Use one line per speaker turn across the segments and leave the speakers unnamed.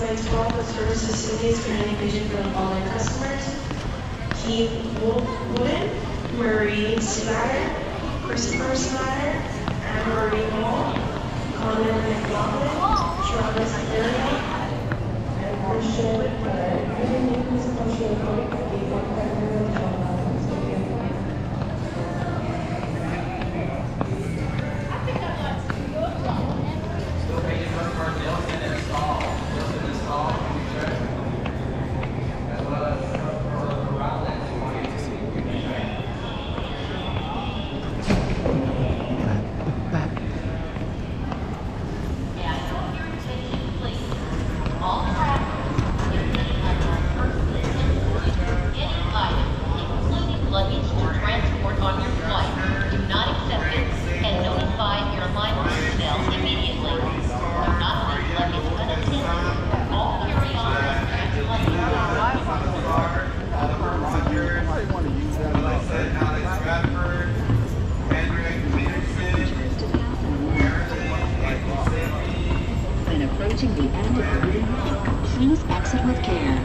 by 12 with service facilities for any vision for the following customers: Keith Wooden, Marie Slatter, Christopher Slatter, Anne-Marie Moore, Colin McLaughlin, Travis Area, and Christian
Approaching the end of the room, please exit with care.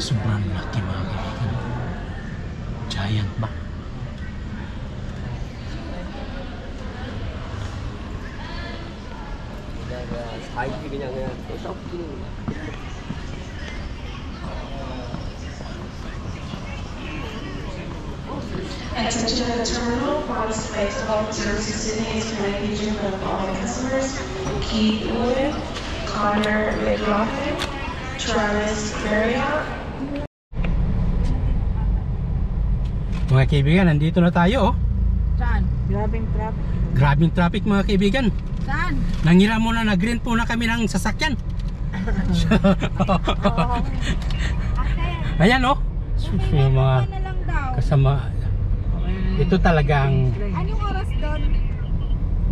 Sobrang laki mga kaibigan. Giant ba?
Attention to the terminal, promise to make all service facilities for engaging for the following customers: Keith Wood, Connor McLaughlin, Travis Area.
Mga kaibigan, nandito na tayo.
Saan? Grabing traffic.
Grabing traffic mga kaibigan.
Saan?
Nangira muna, nag-rent muna kami ng sasakyan. Ayan oh. Yung mga kasama. Ito talagang
anong oras doon?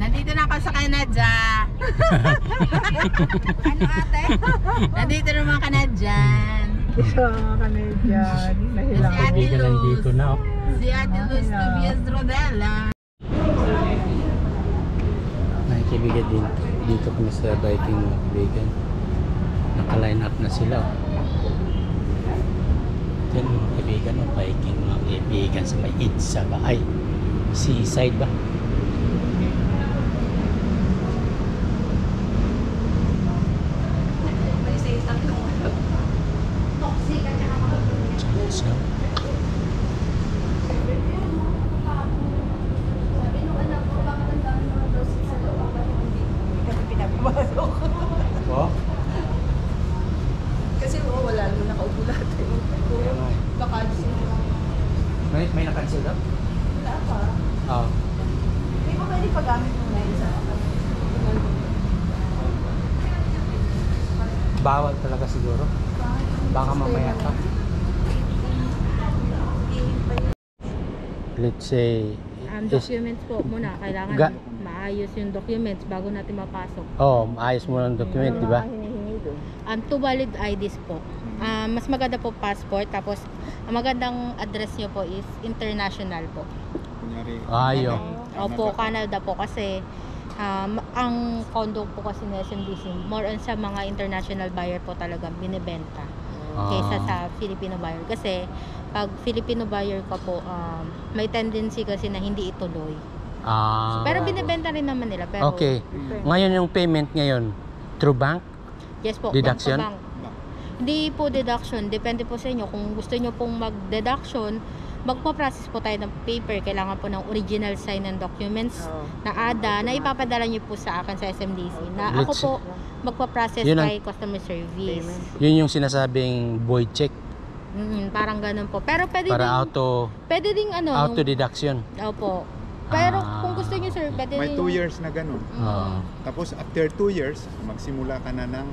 Nandito na ako sa Canada. Ano ate? Nandito naman ka na dyan.
Sa Canadian. Nahilang.
mga kaibigan, nandito na oh.
Si Ate Luz Tobias Rodela.
Mga kaibigan, dito kami sa biking mga kaibigan. Naka-line up na sila oh. Yan mga kaibigan, oh, biking mga kaibigan sa may Idsa ba? Ay, seaside ba? So,
Kasi wala nung nakaupo lahat. Baka
Bawal talaga siguro. Baka mamaya pa. Let's say
Ang
is-
documents po muna, kailangan
Ga-
maayos yung documents bago natin mapasok.
ayos mo ng document, di ba?
Hinihingi doon.
Ang two valid IDs po. Mas maganda po passport, tapos ang magandang address nyo po is international po.
Kunyari,
Ayo.
Opo, Canada po kasi ang condo po kasi ng SMDC, more on sa mga international buyer po talaga binibenta kaysa sa Filipino buyer. Kasi pag Filipino buyer ka po, may tendency kasi na hindi ituloy. Pero binibenta rin naman nila. Pero,
Okay. Ngayon yung payment ngayon, through bank?
Yes po.
Deduction?
bank to bank. Hindi po deduction. Depende po sa inyo. Kung gusto nyo pong mag-deduction, magpa-process po tayo ng paper. Kailangan po ng original sign and documents na ADA na ipapadala nyo po sa akin sa SMDC. Na ako
Let's-
po magpa-process
Yun ang-
kay customer service.
Yun yung sinasabing void check
Parang ganun po. Pero pwede
para
din, pwede ding ano.
auto deduction.
Opo. Pero
Ah.
kung gusto nyo sir, pwede
may
din.
2 years na ganun.
Oo.
Tapos after 2 years, magsimula ka na ng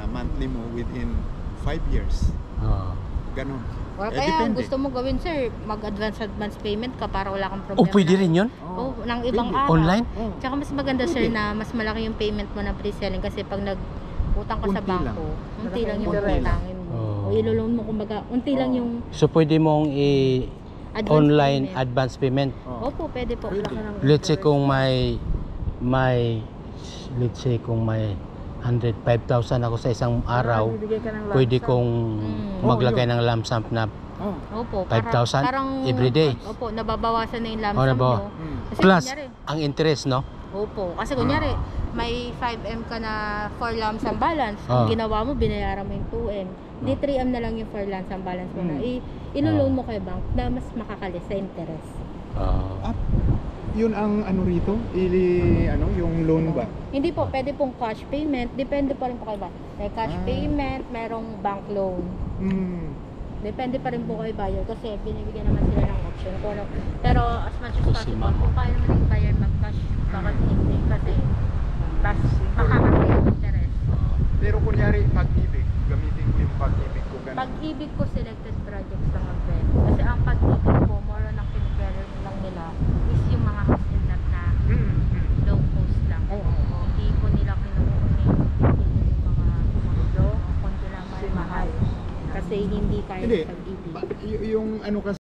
monthly mo within 5 years.
Oo.
Ganun.
Or
Eh,
kaya
depende.
gusto mo gawin sir, mag-advance payment ka para wala kang problema.
Oh, pwede rin yun?
Oh, ng ibang
Pwede.
araw.
Online?
Tsaka mas maganda sir na mas malaki yung payment mo ng pre-selling kasi pag nag-utang ka sa
Unti lang.
bangko, unti lang yung
Interest.
utangin mo.
Oh.
O ilo-loan mo kumbaga, unti lang yung
So pwede mong
advance
online
payment.
advance payment.
Opo, pwede po.
Pwede.
Let's say kung may let's say kung may 105,000 ako sa isang araw,
Bibigyan ka ng lump
pwede
sum.
kong
Mm.
maglagay ng lump sum na
Oh.
Opo,
5,000
parang
every day.
Opo, nababawasan na yung lump
Oh,
sum
nabawa-
mo.
Mm.
Kasi
plus
kunyari,
ang interest, no?
opo, kasi kunyari, may 5M ka na for lump sum balance.
Ah.
Ang ginawa mo, binayaran mo yung 2M. Di 3M na lang yung for lump sum balance mo na. Ilo-loan mo kay bank na mas makakalis sa interest.
Yun ang ano rito? Yung loan ba?
Hindi po, pwede pong cash payment. Depende pa rin po kay bank. May cash payment, merong bank loan.
Mm.
Depende pa rin po kay buyer kasi binibigyan naman sila ng option. Kung ano. Pero as much as
Kasi
possible,
ma'am.
kung kaya naman yung buyer mag-cash, bakit hindi? Kasi mas makakasya yung interest.
Pero kunyari, pag-ibig, gamitin ko yung pag-ibig ko ganun.
Pag-ibig ko selected projects lang ang pwede. Kasi ang pag-ibig ko, more on ang pinag-bearer lang nila is yung mga house and lot na low cost lang. Hindi po nila kinukunin yung mga condo, condo na mahal. Kasi hindi kaya
Hindi.
ng pag-ibig.
Yung ano kasi